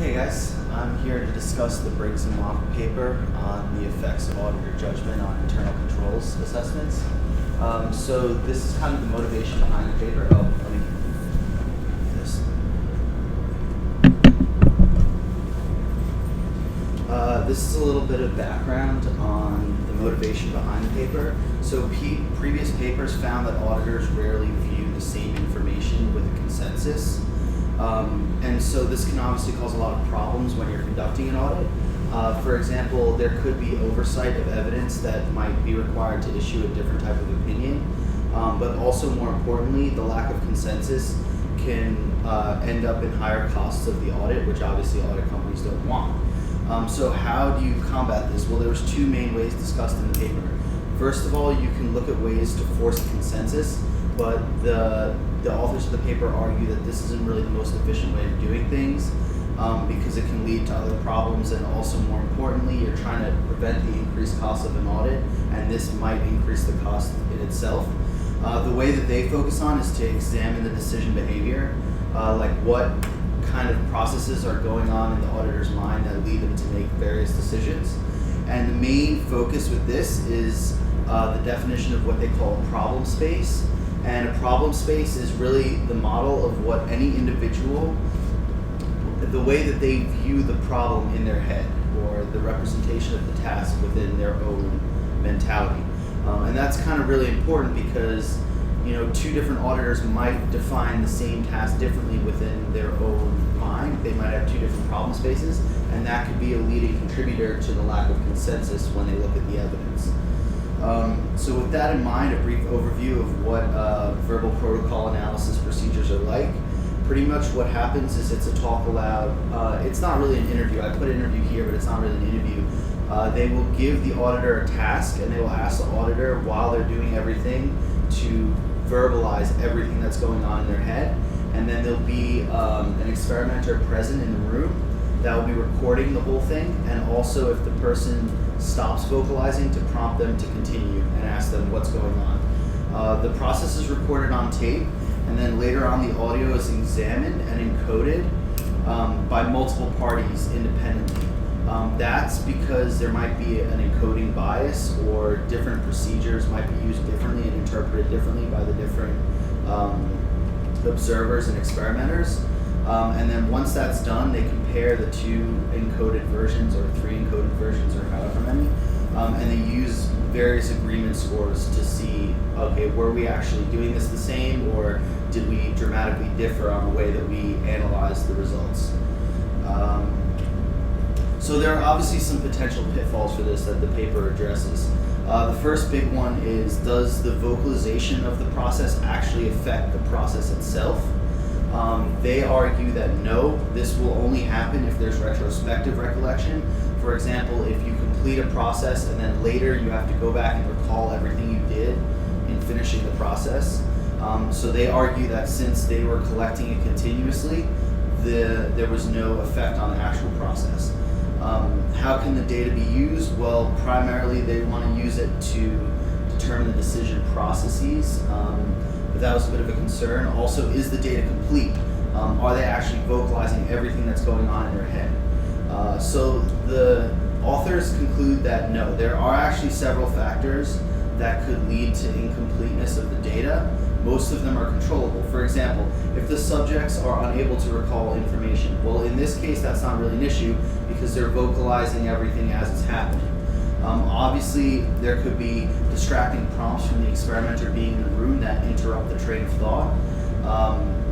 Okay guys, I'm here to discuss the Briggs and Mock paper on the effects of auditor judgment on internal controls assessments. So this is kind of the motivation behind the paper. Oh, let me do this. This is a little bit of background on the motivation behind the paper. So previous papers found that auditors rarely view the same information with a consensus. And so this can obviously cause a lot of problems when you're conducting an audit. For example, there could be oversight of evidence that might be required to issue a different type of opinion. But also more importantly, the lack of consensus can end up in higher costs of the audit, which obviously audit companies don't want. So how do you combat this? Well, there's two main ways discussed in the paper. First of all, you can look at ways to force consensus, but the authors of the paper argue that this isn't really the most efficient way of doing things because it can lead to other problems, and also more importantly, you're trying to prevent the increased cost of an audit, and this might increase the cost in itself. The way that they focus on is to examine the decision behavior, like what kind of processes are going on in the auditor's mind that lead them to make various decisions. And the main focus with this is the definition of what they call a problem space. And a problem space is really the model of what any individual, the way that they view the problem in their head, or the representation of the task within their own mentality. And that's kind of really important because, you know, two different auditors might define the same task differently within their own mind. They might have two different problem spaces, and that could be a leading contributor to the lack of consensus when they look at the evidence. So with that in mind, a brief overview of what verbal protocol analysis procedures are like. Pretty much what happens is it's a talk aloud. It's not really an interview. I put interview here, but it's not really an interview. They will give the auditor a task, and they will ask the auditor while they're doing everything to verbalize everything that's going on in their head. And then there'll be an experimenter present in the room that will be recording the whole thing, and also if the person stops vocalizing, to prompt them to continue and ask them what's going on. The process is recorded on tape, and then later on the audio is examined and encoded by multiple parties independently. That's because there might be an encoding bias, or different procedures might be used differently and interpreted differently by the different observers and experimenters. And then once that's done, they compare the two encoded versions, or three encoded versions, or however many, and they use various agreement scores to see, okay, were we actually doing this the same, or did we dramatically differ on the way that we analyzed the results? So there are obviously some potential pitfalls for this that the paper addresses. The first big one is, does the vocalization of the process actually affect the process itself? They argue that no, this will only happen if there's retrospective recollection. For example, if you complete a process and then later you have to go back and recall everything you did in finishing the process. So they argue that since they were collecting it continuously, there was no effect on the actual process. How can the data be used? Well, primarily they want to use it to determine the decision processes. But that was a bit of a concern. Also, is the data complete? Are they actually vocalizing everything that's going on in their head? So the authors conclude that no, there are actually several factors that could lead to incompleteness of the data. Most of them are controllable. For example, if the subjects are unable to recall information, well, in this case, that's not really an issue because they're vocalizing everything as it's happening. Obviously, there could be distracting prompts from the experimenter being in the room that interrupt the train of thought.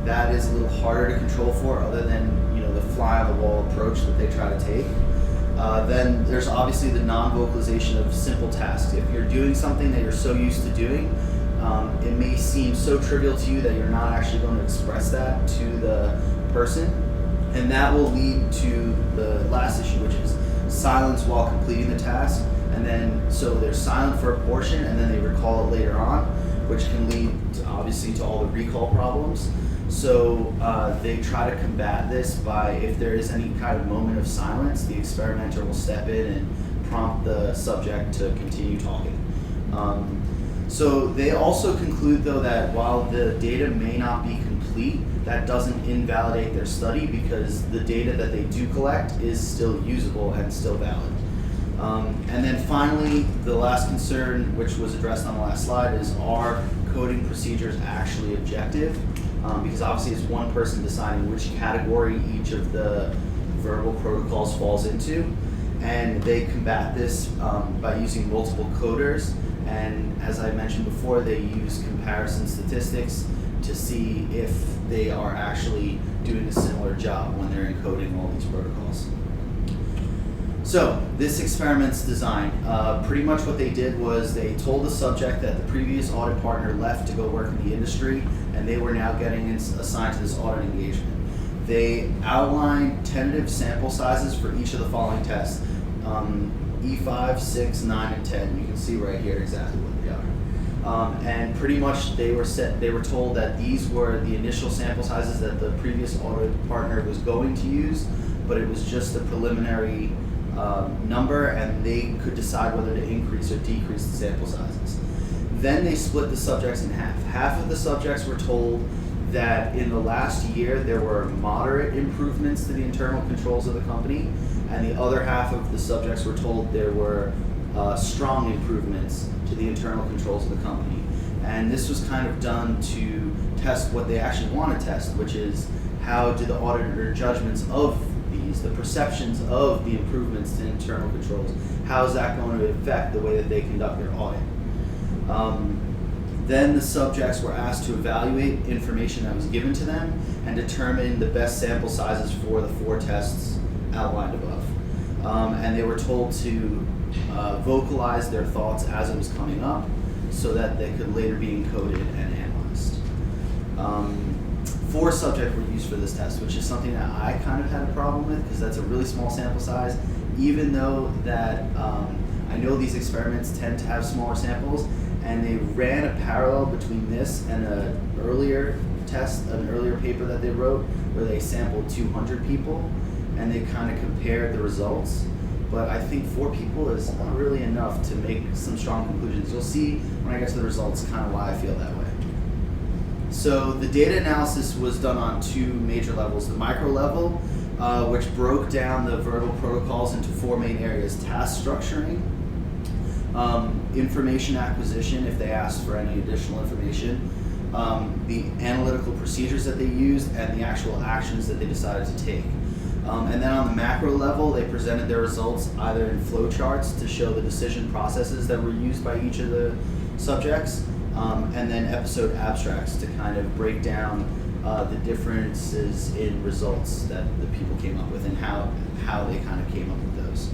That is a little harder to control for, other than, you know, the fly-on-the-wall approach that they try to take. Then there's obviously the non-vocalization of simple tasks. If you're doing something that you're so used to doing, it may seem so trivial to you that you're not actually going to express that to the person, and that will lead to the last issue, which is silence while completing the task. And then, so they're silent for a portion, and then they recall it later on, which can lead to, obviously, to all the recall problems. So they try to combat this by, if there is any kind of moment of silence, the experimenter will step in and prompt the subject to continue talking. So they also conclude, though, that while the data may not be complete, complete, that doesn't invalidate their study because the data that they do collect is still usable and still valid. And then finally, the last concern, which was addressed on the last slide, is are coding procedures actually objective? Because obviously it's one person deciding which category each of the verbal protocols falls into. And they combat this by using multiple coders. And as I mentioned before, they use comparison statistics to see if they are actually doing a similar job when they're encoding all these protocols. So this experiment's design, pretty much what they did was they told the subject that the previous audit partner left to go work in the industry and they were now getting assigned to this audit engagement. They outlined tentative sample sizes for each of the following tests, E5, 6, 9, and 10. You can see right here exactly what they are. And pretty much they were told that these were the initial sample sizes that the previous audit partner was going to use, but it was just a preliminary number, and they could decide whether to increase or decrease the sample sizes. Then they split the subjects in half. Half of the subjects were told that in the last year there were moderate improvements to the internal controls of the company, and the other half of the subjects were told there were strong improvements to the internal controls of the company. And this was kind of done to test what they actually want to test, which is how do the auditor judgments of the perceptions of the improvements to internal controls, how is that going to affect the way that they conduct their audit? Then the subjects were asked to evaluate information that was given to them and determine the best sample sizes for the 4 tests outlined above. And they were told to vocalize their thoughts as it was coming up so that they could later be encoded and analyzed. 4 subjects were used for this test, which is something that I kind of had a problem with because that's a really small sample size, even though that I know these experiments tend to have smaller samples, and they ran a parallel between this and an earlier test, an earlier paper that they wrote where they sampled 200 people and they kind of compared the results. But I think 4 people is not really enough to make some strong conclusions. You'll see when I get to the results kind of why I feel that way. So the data analysis was done on 2 major levels. The micro level, which broke down the verbal protocols into 4 main areas: task structuring, information acquisition if they asked for any additional information, the analytical procedures that they used, and the actual actions that they decided to take. And then on the macro level, they presented their results either in flowcharts to show the decision processes that were used by each of the subjects, and then episode abstracts to kind of break down the differences in results that the people came up with and how they kind of came up with those.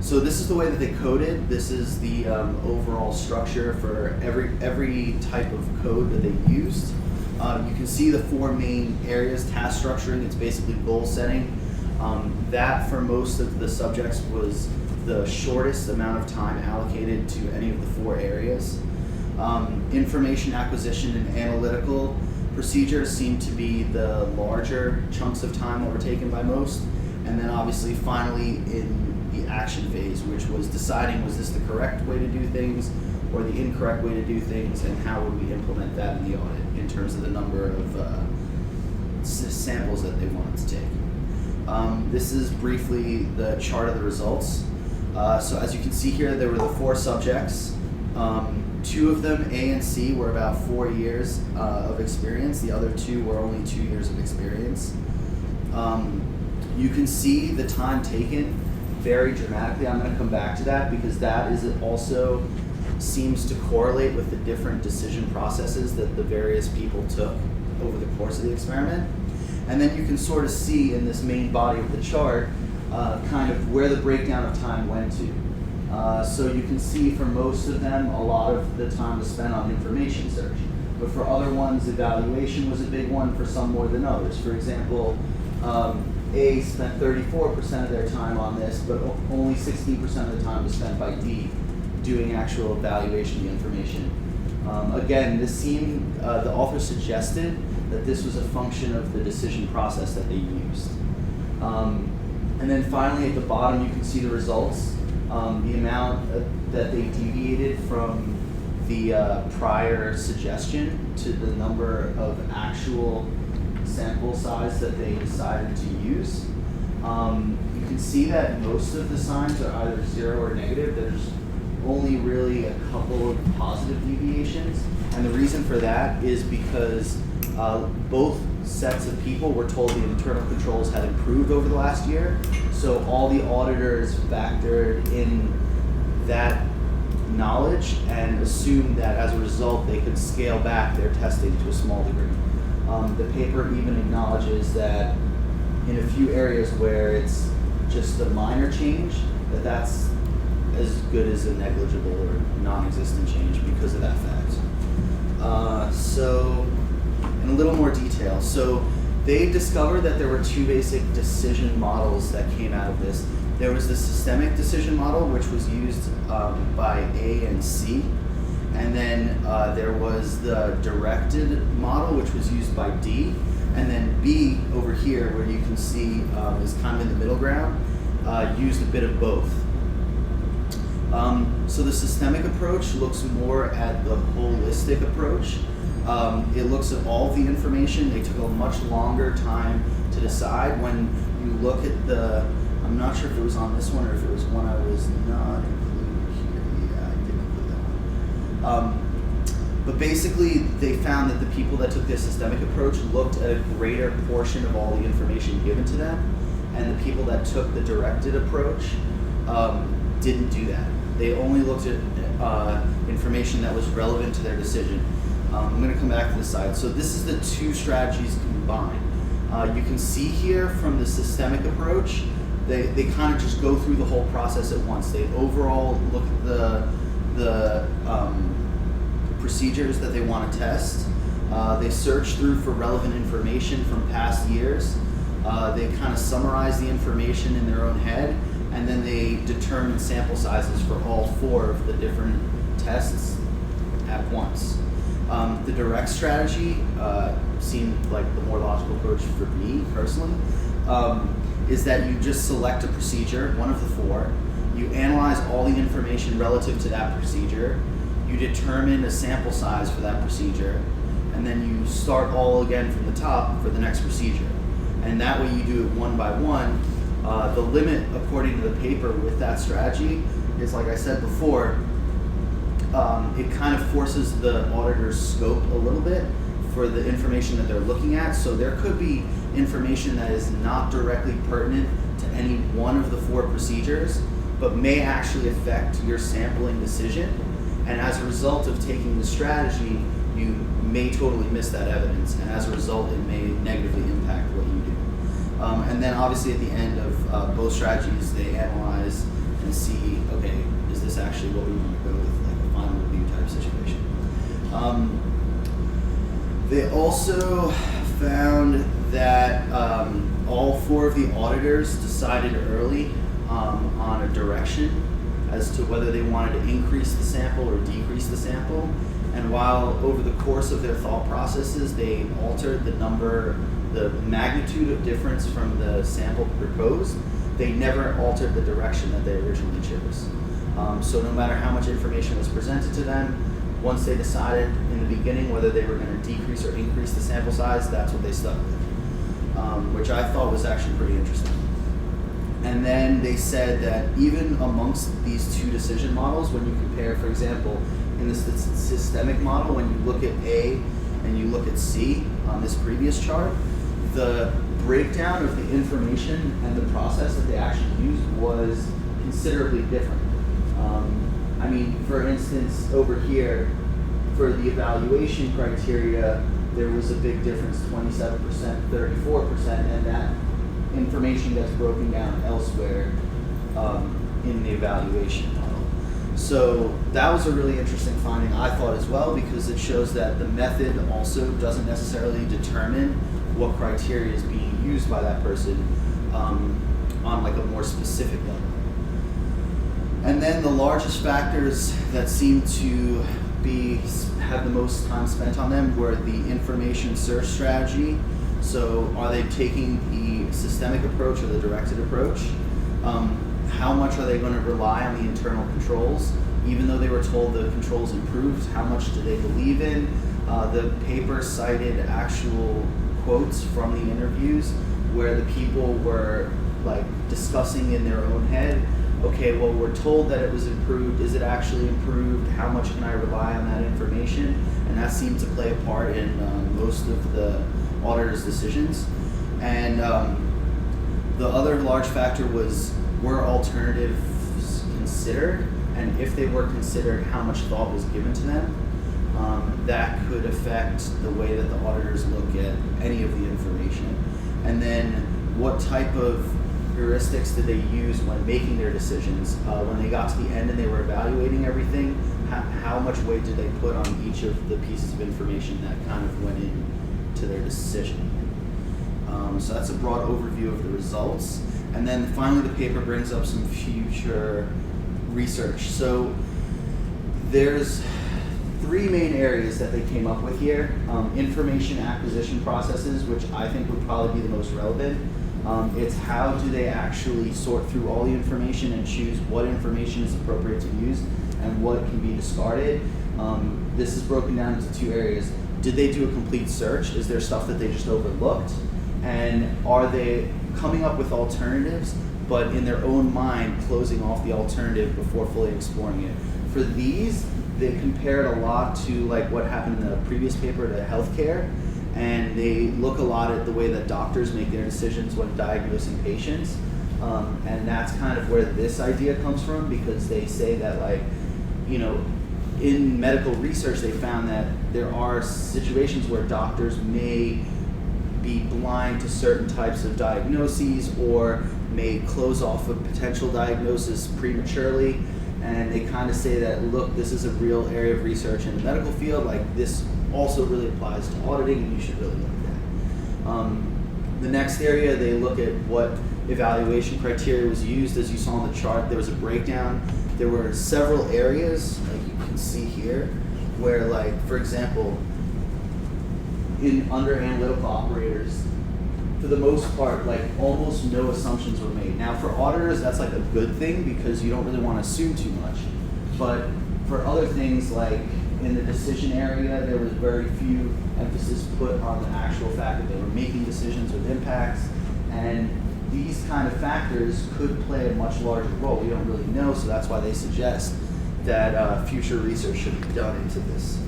So this is the way that they coded. This is the overall structure for every type of code that they used. You can see the 4 main areas. Task structuring, it's basically goal setting. That for most of the subjects was the shortest amount of time allocated to any of the 4 areas. Information acquisition and analytical procedures seem to be the larger chunks of time that were taken by most. And then obviously finally in the action phase, which was deciding was this the correct way to do things or the incorrect way to do things, and how would we implement that in the audit in terms of the number of samples that they wanted to take. This is briefly the chart of the results. So as you can see here, there were the 4 subjects. 2 of them, A and C, were about 4 years of experience. The other 2 were only 2 years of experience. You can see the time taken vary dramatically. I'm going to come back to that because that is also seems to correlate with the different decision processes that the various people took over the course of the experiment. And then you can sort of see in this main body of the chart kind of where the breakdown of time went to. So you can see for most of them, a lot of the time was spent on information search. But for other ones, evaluation was a big one, for some more than others. For example, A spent 34% of their time on this, but only 16% of the time was spent by D doing actual evaluation of the information. Again, this seemed, the author suggested that this was a function of the decision process that they used. And then finally at the bottom you can see the results, the amount that they deviated from the prior suggestion to the number of actual sample size that they decided to use. You can see that most of the signs are either 0 or negative. There's only really a couple of positive deviations, and the reason for that is because both sets of people were told the internal controls had improved over the last year, so all the auditors factored in that knowledge and assumed that as a result they could scale back their testing to a small degree. The paper even acknowledges that in a few areas where it's just a minor change, that's as good as a negligible or non-existent change because of that fact. So, in a little more detail. So, they discovered that there were two basic decision models that came out of this. There was the systemic decision model, which was used by A and C. And then there was the directed model, which was used by D. And then B over here, where you can see is kind of in the middle ground, used a bit of both. So the systemic approach looks more at the holistic approach. It looks at all the information. They took a much longer time to decide. When you look at the, I'm not sure if it was on this one or if it was one I was not including here. Yeah, I didn't include that one. But basically, they found that the people that took this systemic approach looked at a greater portion of all the information given to them, and the people that took the directed approach didn't do that. They only looked at information that was relevant to their decision. I'm going to come back to this side. So this is the two strategies combined. You can see here from the systemic approach, they kind of just go through the whole process at once. They overall look at the procedures that they want to test. They search through for relevant information from past years. They kind of summarize the information in their own head, and then they determine sample sizes for all four of the different tests at once. The direct strategy seemed like the more logical approach for me personally, is that you just select a procedure, one of the four, you analyze all the information relative to that procedure, you determine a sample size for that procedure, and then you start all again from the top for the next procedure. And that way you do it one by one. The limit, according to the paper with that strategy, is, like I said before, it kind of forces the auditor's scope a little bit for the information that they're looking at. So there could be information that is not directly pertinent to any one of the four procedures, but may actually affect your sampling decision. And as a result of taking the strategy, you may totally miss that evidence, and as a result, it may negatively impact what you do. And then obviously at the end of both strategies, they analyze and see, okay, is this actually what we want to go with, like a final review type situation. They also found that all four of the auditors decided early on a direction as to whether they wanted to increase the sample or decrease the sample. And while over the course of their thought processes, they altered the magnitude of difference from the sample proposed, they never altered the direction that they originally chose. So no matter how much information was presented to them, once they decided in the beginning whether they were going to decrease or increase the sample size, that's what they stuck with, which I thought was actually pretty interesting. And then they said that even amongst these two decision models, when you compare, for example, in the systemic model, when you look at A and you look at C on this previous chart, the breakdown of the information and the process that they actually used was considerably different. I mean, for instance, over here, for the evaluation criteria, there was a big difference, 27%, 34%, and that information gets broken down elsewhere in the evaluation model. So that was a really interesting finding, I thought, as well, because it shows that the method also doesn't necessarily determine what criteria is being used by that person on like a more specific level. And then the largest factors that seem to have the most time spent on them were the information search strategy. So are they taking the systemic approach or the directed approach? how much are they going to rely on the internal controls? Even though they were told the controls improved, how much do they believe in? The paper cited actual quotes from the interviews where the people were like discussing in their own head, okay, well, we're told that it was improved. Is it actually improved? How much can I rely on that information? And that seemed to play a part in most of the auditor's decisions. And the other large factor was, were alternatives considered? And if they were considered, how much thought was given to them? That could affect the way that the auditors look at any of the information. And then what type of heuristics did they use when making their decisions? When they got to the end and they were evaluating everything, how much weight did they put on each of the pieces of information that kind of went into their decision? So that's a broad overview of the results. And then finally the paper brings up some future research. So there's three main areas that they came up with here. Information acquisition processes, which I think would probably be the most relevant. It's how do they actually sort through all the information and choose what information is appropriate to use and what can be discarded. This is broken down into two areas. Did they do a complete search? Is there stuff that they just overlooked? And are they coming up with alternatives, but in their own mind closing off the alternative before fully exploring it? For these, they compared a lot to like what happened in the previous paper to healthcare, and they look a lot at the way that doctors make their decisions when diagnosing patients. And that's kind of where this idea comes from, because they say that, like, you know, in medical research they found that there are situations where doctors may be blind to certain types of diagnoses or may close off a potential diagnosis prematurely. And they kind of say that, look, this is a real area of research in the medical field. Like, this also really applies to auditing, and you should really look at that. The next area, they look at what evaluation criteria was used. As you saw on the chart, there was a breakdown. There were several areas, like you can see here, where, like, for example, under analytical operators, for the most part, like, almost no assumptions were made. Now, for auditors, that's like a good thing because you don't really want to assume too much. But for other things, like in the decision area, there was very few emphasis put on the actual fact that they were making decisions with impacts. And these kind of factors could play a much larger role. We don't really know, so that's why they suggest that future research should be done into this.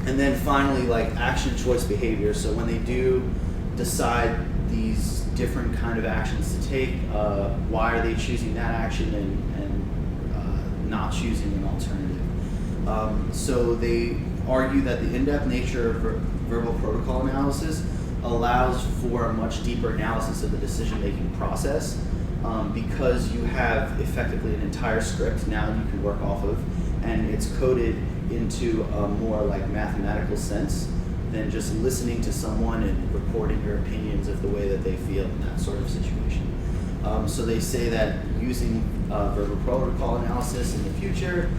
And then finally, like, action choice behavior. So when they do decide these different kind of actions to take, why are they choosing that action and not choosing an alternative? So they argue that the in-depth nature of verbal protocol analysis allows for a much deeper analysis of the decision-making process, because you have effectively an entire script now you can work off of, and it's coded into a more like mathematical sense than just listening to someone and recording your opinions of the way that they feel in that sort of situation. So they say that using verbal protocol analysis in the future,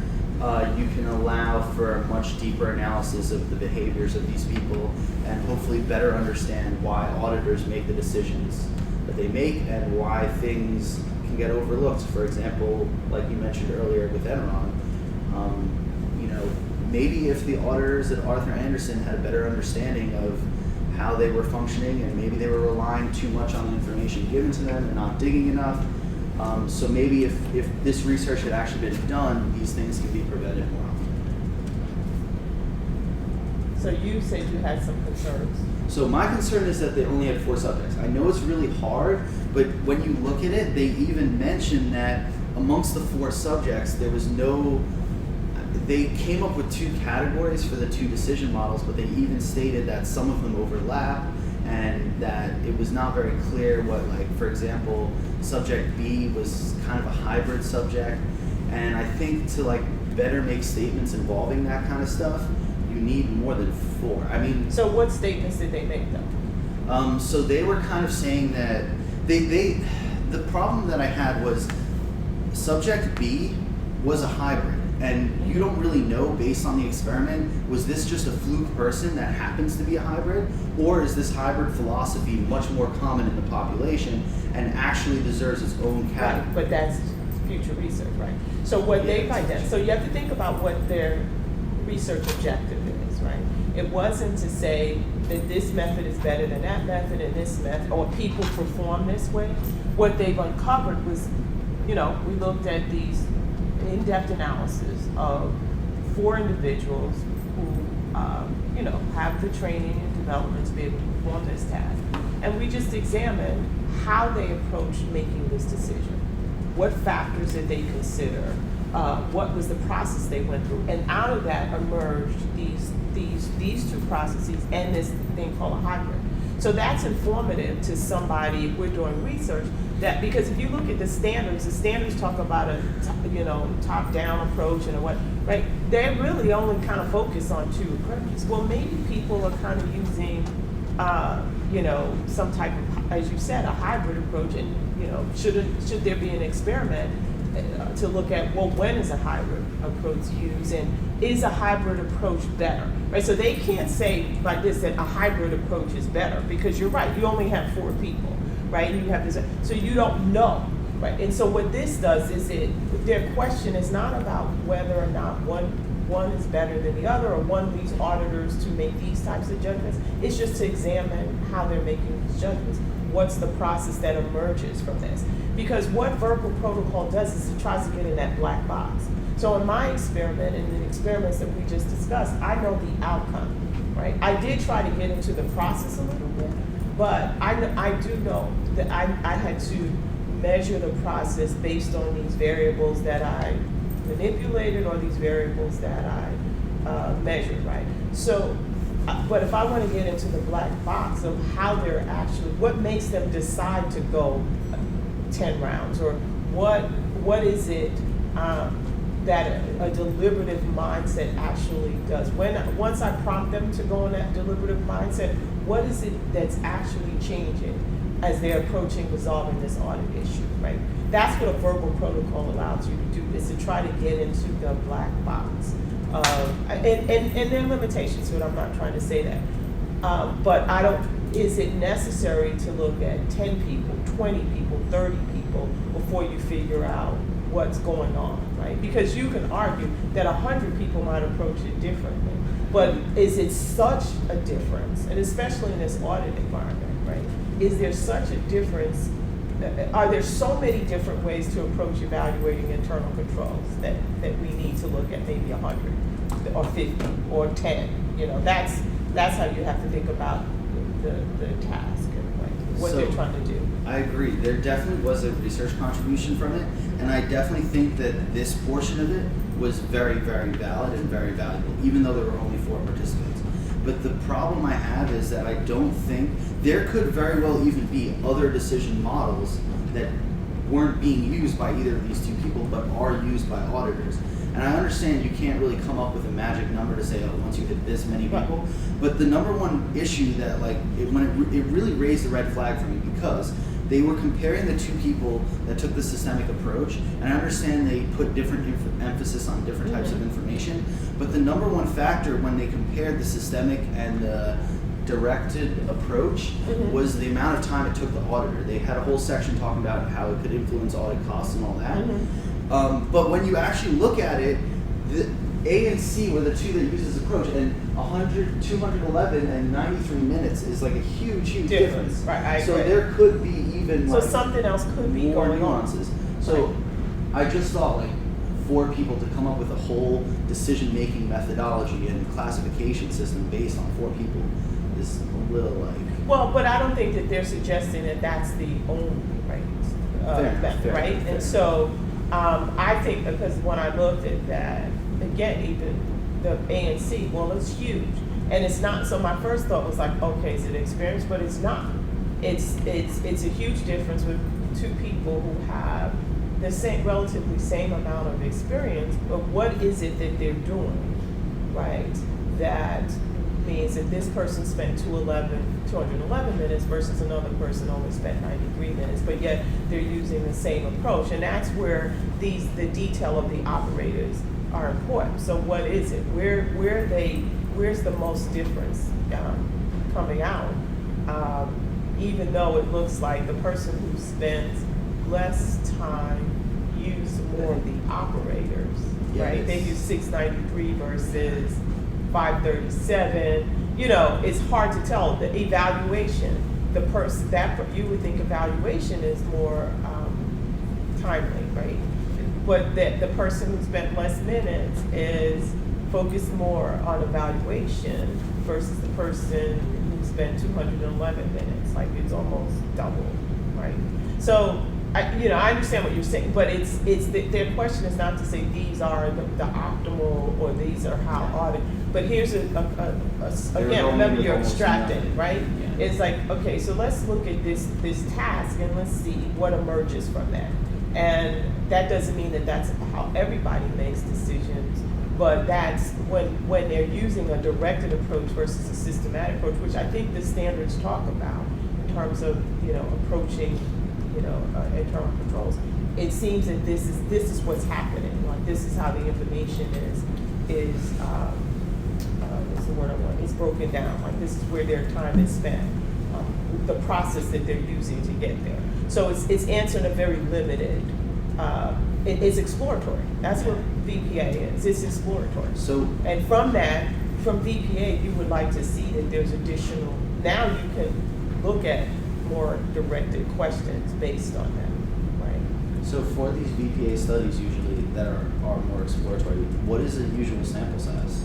you can allow for a much deeper analysis of the behaviors of these people and hopefully better understand why auditors make the decisions that they make and why things can get overlooked. For example, like you mentioned earlier with Enron, you know, maybe if the auditors at Arthur Andersen had a better understanding of how they were functioning, and maybe they were relying too much on the information given to them and not digging enough. So maybe if this research had actually been done, these things could be prevented more often. So you said you had some concerns. So my concern is that they only had 4 subjects. I know it's really hard, but when you look at it, they even mention that amongst the 4 subjects, there was no, they came up with 2 categories for the 2 decision models, but they even stated that some of them overlap and that it was not very clear what, like, for example, subject B was kind of a hybrid subject. And I think to, like, better make statements involving that kind of stuff, you need more than 4. I mean, so what statements did they make though? So they were kind of saying that the problem that I had was subject B was a hybrid, And you don't really know based on the experiment, was this just a fluke person that happens to be a hybrid? Or is this hybrid philosophy much more common in the population and actually deserves its own category? Right, but that's future research, right? So what they've identified, so you have to think about what their research objective is, right? It wasn't to say that this method is better than that method and this method, or people perform this way. What they've uncovered was, we looked at these in-depth analysis of 4 individuals who, have the training and development to be able to perform this task. And we just examined how they approached making this decision. What factors did they consider? What was the process they went through? And out of that emerged these 2 processes and this thing called a hybrid. So that's informative to somebody if we're doing research, that because if you look at the standards talk about a top-down approach and a what, right? They really only kind of focus on 2 approaches. Well, maybe people are kind of using, some type of, as you said, a hybrid approach, and should there be an experiment to look at, well, when is a hybrid approach used, and is a hybrid approach better, right? So they can't say like this that a hybrid approach is better, because you're right, you only have 4 people, right? And you have this, so you don't know, right? And so what this does is their question is not about whether or not one is better than the other, or one leads auditors to make these types of judgments. It's just to examine how they're making these judgments. What's the process that emerges from this? Because what verbal protocol does is it tries to get in that black box. So in my experiment, and the experiments that we just discussed, I know the outcome, right? I did try to get into the process a little bit, but I do know that I had to measure the process based on these variables that I manipulated, or these variables that I measured, right? So, but if I want to get into the black box of how they're actually, what makes them decide to go 10 rounds, or what is it that a deliberative mindset actually does? Once I prompt them to go on that deliberative mindset, what is it that's actually changing as they're approaching resolving this audit issue, right? That's what a verbal protocol allows you to do, is to try to get into the black box. And there are limitations to it, I'm not trying to say that. But is it necessary to look at 10 people, 20 people, 30 people before you figure out what's going on, right? Because you can argue that 100 people might approach it differently, but is it such a difference, and especially in this audit environment, right? Is there such a difference? Are there so many different ways to approach evaluating internal controls that we need to look at maybe 100 or 50 or 10? That's how you have to think about the task and what they're trying to do. I agree. There definitely was a research contribution from it, and I definitely think that this portion of it was very, very valid and very valuable, even though there were only 4 participants. But the problem I have is that I don't think there could very well even be other decision models that weren't being used by either of these 2 people, but are used by auditors. And I understand you can't really come up with a magic number to say, oh, once you hit this many people. Right. But the number one issue that it really raised the red flag for me, because they were comparing the 2 people that took the systemic approach, and I understand they put different emphasis on different types of information, but the number one factor when they compared the systemic and the directed approach was the amount of time it took the auditor. They had a whole section talking about how it could influence audit costs and all that. But when you actually look at it, the A and C were the 2 that used this approach, and 100, 211, and 93 minutes is like a huge difference. Right, I so agree. there could be even So something else could be more going nuances. on. So Right. I just thought 4 people to come up with a whole decision-making methodology and classification system based on 4 people is a little Well, but I don't think that they're suggesting that that's the only method, right? Fair. And so I think, because when I looked at that, again, even the A and C, well, it's huge. And it's not, so my first thought was like, okay, is it experience? But it's not. It's a huge difference with 2 people who have the relatively same amount of experience, but what is it that they're doing, right? That means that this person spent 211 minutes versus another person only spent 93 minutes, but yet they're using the same approach. And that's where the detail of the operators are important. So what is it? Where's the most difference coming out? Even though it looks like the person who spends less time use more of the operators, right? Yes. They use 693 versus 537. You know, it's hard to tell. The evaluation, the person that you would think evaluation is more timely, right? But the person who spent less minutes is focused more on evaluation versus the person who spent 211 minutes. Like it's almost double, right? So I understand what you're saying, but their question is not to say these are the optimal or these are how audit. But here's again, remember you're extracting, right? Yeah. It's like, okay, so let's look at this task and let's see what emerges from that. And that doesn't mean that that's how everybody makes decisions, but that's when they're using a directed approach versus a systematic approach, which I think the standards talk about in terms of approaching internal controls. It seems that this is what's happening. Like this is how the information is what's the word I want? It's broken down. Like this is where their time is spent, the process that they're using to get there. So it's answering a very limited. It's exploratory. That's what VPA is. It's exploratory. So, and from VPA, you would like to see that there's additional. Now you can look at more directed questions based on that, right? So for these VPA studies usually that are more exploratory, what is the usual sample size?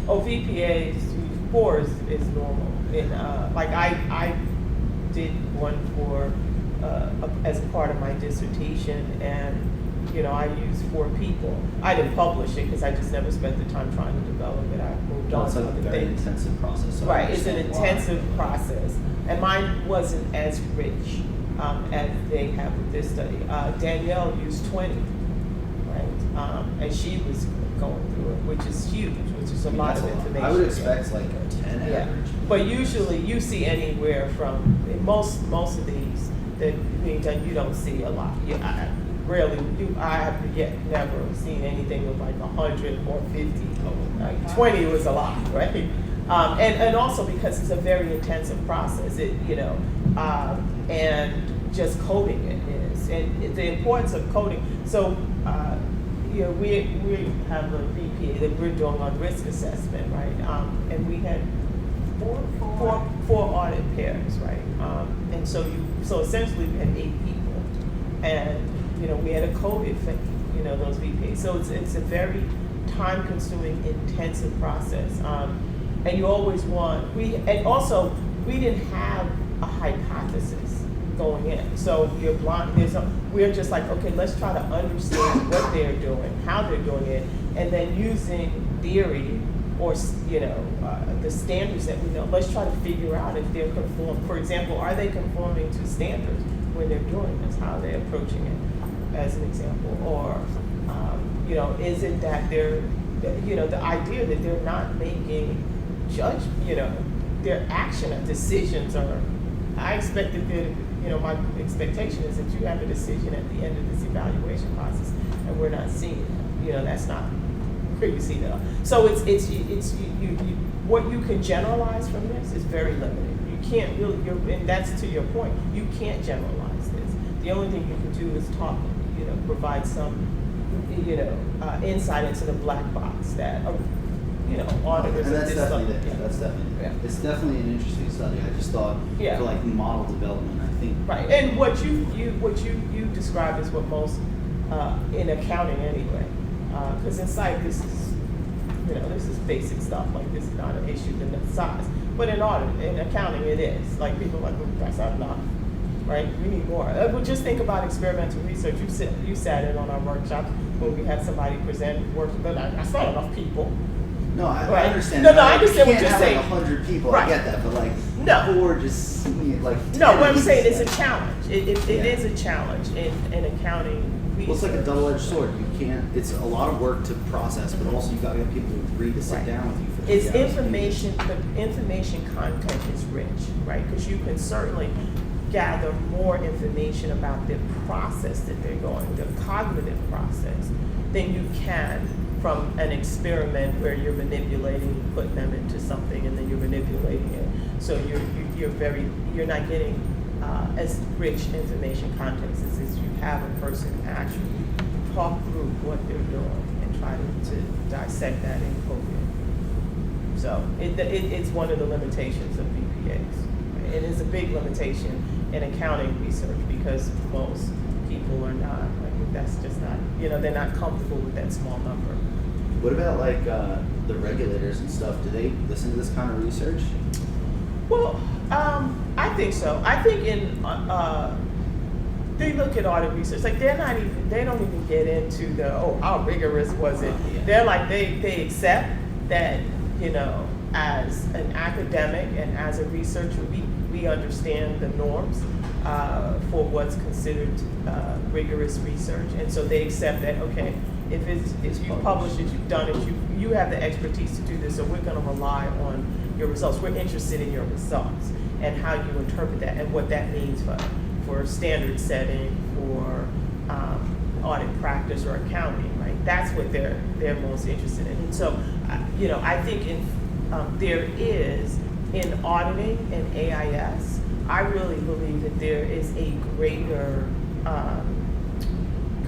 Oh, VPA 4 is normal. And like I did one for as a part of my dissertation, and I used 4 people. I didn't publish it because I just never spent the time trying to develop it. I moved on It's to like a other very things. intensive process. So Right, it's an intensive process, and mine wasn't as rich as they have with this study. Danielle used 20, right, and she was going through it, which is huge, which is a lot of information. I would expect like a 10 average. But usually you see anywhere from most of these that being done, you don't see a lot. I have yet never seen anything with like 100 or 50. Like 20 was a lot, right? And also because it's a very intensive process. And just coding it is, and the importance of coding. So we have a VPA that we're doing on risk assessment, right? And we had four audit pairs, right? And so essentially we had 8 people, and we had a coded those VPAs. So it's a very time-consuming, intensive process, and you always want we didn't have a hypothesis going in, so you're blind. We're just like, okay, let's try to understand what they're doing, how they're doing it, and then using theory or the standards that we know. Let's try to figure out if they're conform. For example, are they conforming to standards when they're doing this? How are they approaching it, as an example? Or is it that they're the idea that they're not making their action or decisions are. I expect that my expectation is that you have a decision at the end of this evaluation process, and we're not seeing that. That's not where you see that. So it's what you can generalize from this is very limited. You can't really, and that's to your point. You can't generalize this. The only thing you can do is talk, provide some, insight into the black box that, auditors. And that's definitely stuff. that's definitely it's definitely an interesting study. I just thought for like model development, I think. Right, and what you describe is what most in accounting anyway, because in psych this is basic stuff. Like this is not an issue in the size, but in accounting it is. Like people are like, well, that's not enough, right? We need more. Well, just think about experimental research. You sat in on our workshop when we had somebody present work, but that's not enough people. No, I understand. No, I understand what you're saying. Like 100 people, right. I get that, but like no. 4 just like. No, what I'm saying is a challenge. It is a challenge in accounting. Well, it's like a double-edged sword. You can't. It's a lot of work to process, but also you got to get people who agree to sit down with you for 3 It's hours. information. The information content is rich, right? Because you can certainly gather more information about the process that they're going, the cognitive process, than you can from an experiment where you're manipulating, putting them into something, and then you're manipulating it. So you're not getting as rich information context as you have a person actually talk through what they're doing and try to dissect that in code. So it's one of the limitations of BPAs. It is a big limitation in accounting research because most people are not, that's just not, they're not comfortable with that small number. What about like the regulators and stuff? Do they listen to this kind of research? Well, I think so. I think they look at audit research, like they don't even get into how rigorous was it. Yeah. They're like, they accept that, as an academic and as a researcher, we understand the norms for what's considered rigorous research. And so they accept that, okay, if you published it, you've done it, you have the expertise to do this, so we're gonna rely on your results. We're interested in your results and how you interpret that and what that means for standard setting, for audit practice or accounting, right? That's what they're most interested in. And so, I think there is in auditing and AIS, I really believe that there is a greater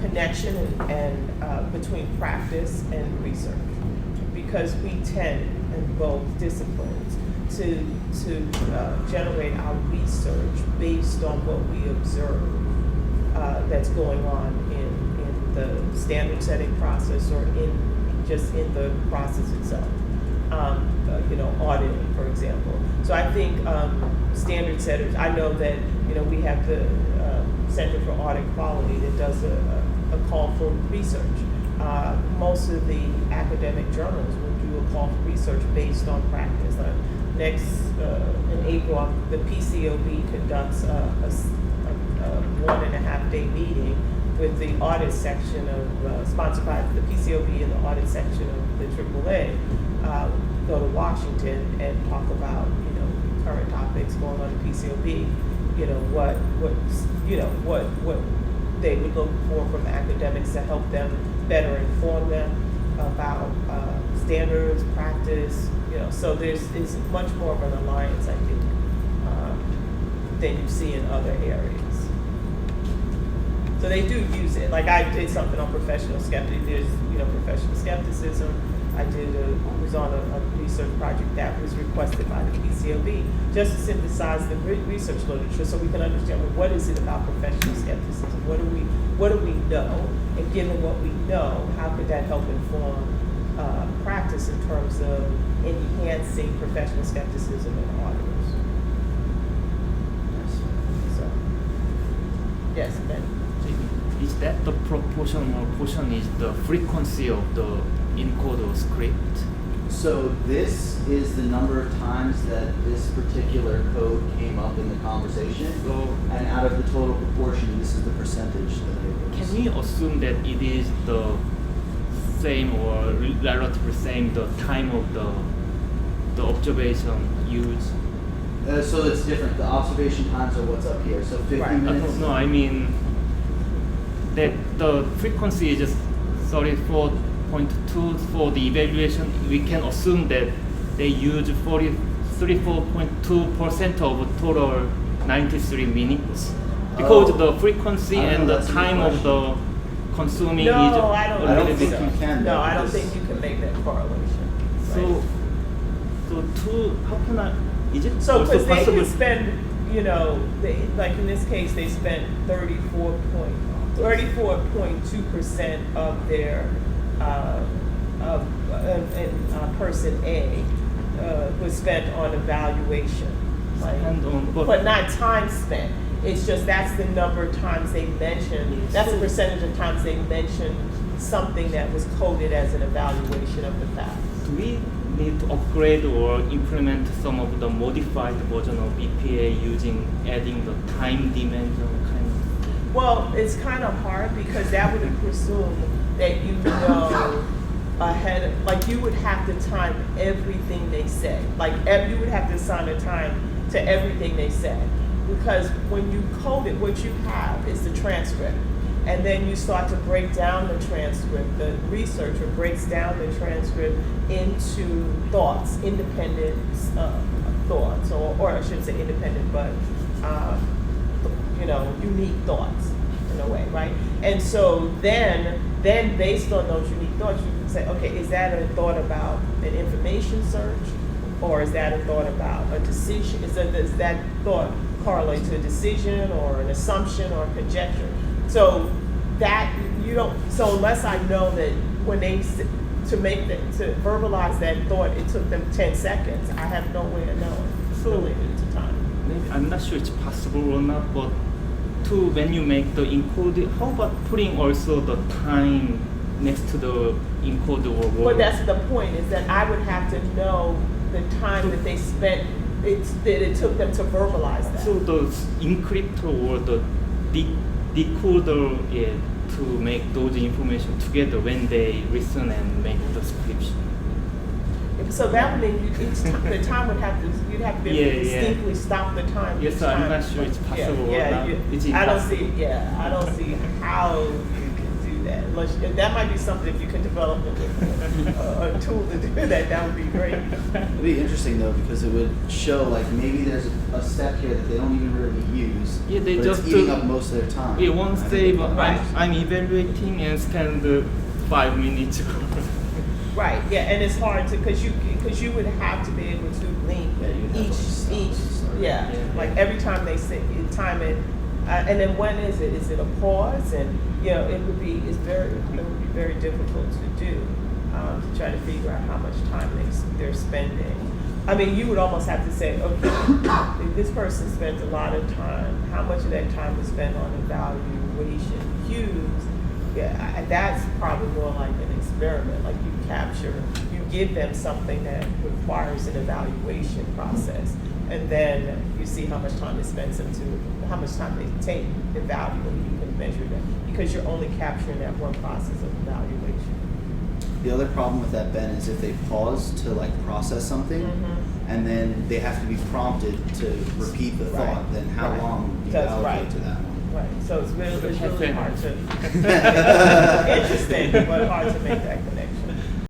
connection and between practice and research, because we tend in both disciplines to generate our research based on what we observe that's going on in the standard setting process or in the process itself. Auditing, for example. So I think standard setters, I know that, we have the Center for Audit Quality that does a call for research. Most of the academic journals will do a call for research based on practice. In April, the PCOB conducts a 1.5-day meeting with the audit section of, sponsored by the PCOB and the audit section of the AAA. Go to Washington and talk about, current topics going on in PCOB, what they would look for from academics to help them better inform them about standards, practice, so there's much more of an alliance, I think, than you see in other areas. So they do use it. Like I did something on professional skepticism. There's, professional skepticism. I was on a research project that was requested by the PCOB just to synthesize the research literature so we can understand, well, what is it about professional skepticism? What do we know? And given what we know, how could that help inform practice in terms of enhancing professional skepticism in auditors? So, yes, Ben. Is that the proportion or portion is the frequency of the encode or script? So this is the number of times that this particular code came up in the conversation, and out of the total proportion, this is the percentage that it was. Can we assume that it is the same or relatively same the time of the observation used? So it's different. The observation times are what's up here. So 50 minutes. No, I mean that the frequency is just 34.2 for the evaluation. We can assume that they use 34.2% of total 93 minutes because the frequency and the time of the consuming is I don't think so. you can. No, I don't think you can make that correlation. So how can I? Is it So also because they possible? can spend, like in this case, they spent 34.2% of their person A was spent on evaluation, right? But not time spent. It's just that's the number of times they mentioned. That's the percentage of times they mentioned something that was coded as an evaluation of the fact. Do we need to upgrade or implement some of the modified version of BPA adding the time dimension kind of? Well, it's kind of hard because that would presume that you know ahead, like you would have to time everything they say. Like you would have to assign a time to everything they said. Because when you code it, what you have is the transcript. and then you start to break down the transcript. The researcher breaks down the transcript into thoughts, independent thoughts, or I shouldn't say independent, but unique thoughts in a way, right? And so then based on those unique thoughts, you can say, okay, is that a thought about an information search, or is that a thought about a decision? Does that thought correlate to a decision or an assumption or conjecture? So that you don't. So unless I know that when they to verbalize that thought, it took them 10 seconds. I have no way of knowing. So related to time. maybe I'm not sure it's possible or not, but when you make the encode, how about putting also the time next to the encode or word? But that's the point, is that I would have to know the time that they spent, that it took them to verbalize that. So the encryptor or the decoder to make those information together when they listen and make the description. So that would mean the time would have to, you'd have to be able to distinctly stop the time. Yes, so I'm not sure it's possible or not. It's I don't impossible. I don't see how you can do that. Unless, that might be something, if you can develop a tool to do that, that would be great. It'd be interesting though, because it would show like maybe there's a step here that they don't even really use. Yeah, they but just it's eating do- up most of their time. Yeah, once I they, think I'm evaluating and spend 5 minutes. Right, yeah, and it's hard to, because you would have to be able to link Yeah, you'd have to, like, stop and start. yeah, Yeah. like every time they say, you time it, and then when is it? Is it a pause? And, it would be very difficult to do, to try to figure out how much time they're spending. I mean, you would almost have to say, okay, if this person spends a lot of time, how much of that time was spent on evaluation cues? Yeah, that's probably more like an experiment. Like you give them something that requires an evaluation process, and then you see how much time it spends how much time they take evaluating. You can measure that because you're only capturing that one process of evaluation. The other problem with that, Ben, is if they pause to like process something, and then they have to be prompted to repeat the thought, Right. then how Right. long do you That's allocate right. to that one? Right. So it's really hard to Interesting. interesting, but hard to make that connection.